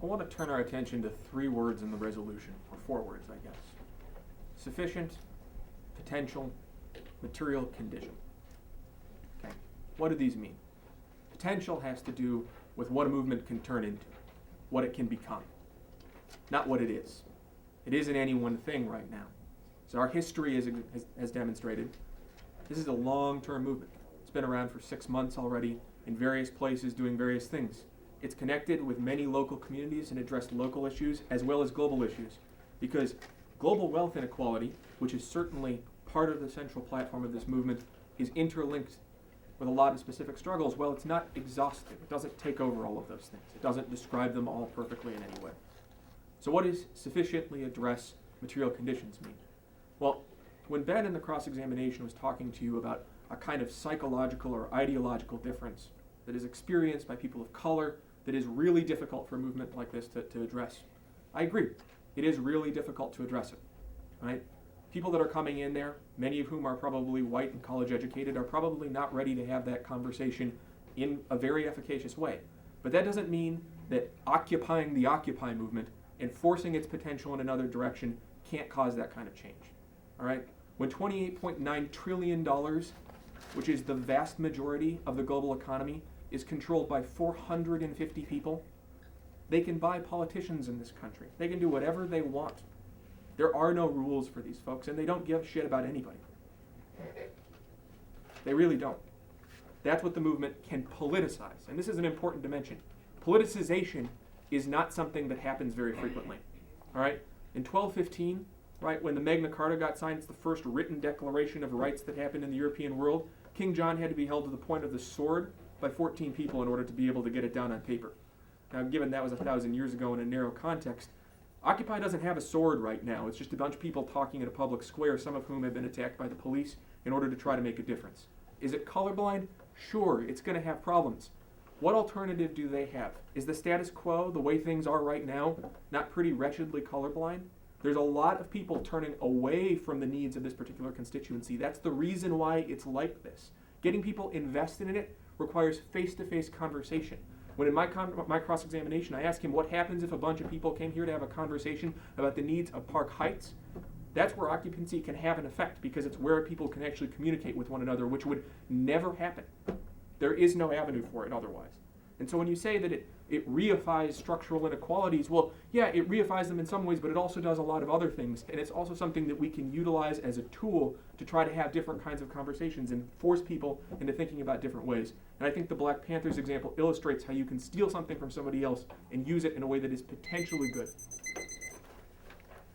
I want to turn our attention to 3 words in the resolution, or 4 words, I guess. Sufficient, potential, material condition. Okay, what do these mean? Potential has to do with what a movement can turn into, what it can become, not what it is. It isn't any one thing right now. So our history has demonstrated this is a long-term movement. It's been around for 6 months already in various places doing various things. It's connected with many local communities and addressed local issues as well as global issues, because global wealth inequality, which is certainly part of the central platform of this movement, is interlinked with a lot of specific struggles. Well, it's not exhaustive. It doesn't take over all of those things. It doesn't describe them all perfectly in any way. So what does sufficiently address material conditions mean? Well, when Ben in the cross-examination was talking to you about a kind of psychological or ideological difference that is experienced by people of color that is really difficult for a movement like this to address, I agree. It is really difficult to address it, right? People that are coming in there, many of whom are probably white and college educated, are probably not ready to have that conversation in a very efficacious way. But that doesn't mean that occupying the Occupy movement and forcing its potential in another direction can't cause that kind of change, all right? When $28.9 trillion, which is the vast majority of the global economy, is controlled by 450 people, they can buy politicians in this country. They can do whatever they want. There are no rules for these folks, and they don't give a shit about anybody. They really don't. That's what the movement can politicize. And this is an important dimension. Politicization is not something that happens very frequently. All right? In 1215, right, when the Magna Carta got signed, it's the first written declaration of rights that happened in the European world. King John had to be held to the point of the sword by 14 people in order to be able to get it down on paper. Now, given that was 1,000 years ago in a narrow context, Occupy doesn't have a sword right now. It's just a bunch of people talking in a public square, some of whom have been attacked by the police in order to try to make a difference. Is it colorblind? Sure, it's going to have problems. What alternative do they have? Is the status quo, the way things are right now, not pretty wretchedly colorblind? There's a lot of people turning away from the needs of this particular constituency. That's the reason why it's like this. Getting people invested in it requires face-to-face conversation. When in my cross-examination, I asked him what happens if a bunch of people came here to have a conversation about the needs of Park Heights. That's where occupancy can have an effect, because it's where people can actually communicate with one another, which would never happen. There is no avenue for it otherwise. And so when you say that it reifies structural inequalities, well, yeah, it reifies them in some ways, but it also does a lot of other things. And it's also something that we can utilize as a tool to try to have different kinds of conversations and force people into thinking about different ways. And I think the Black Panthers example illustrates how you can steal something from somebody else and use it in a way that is potentially good.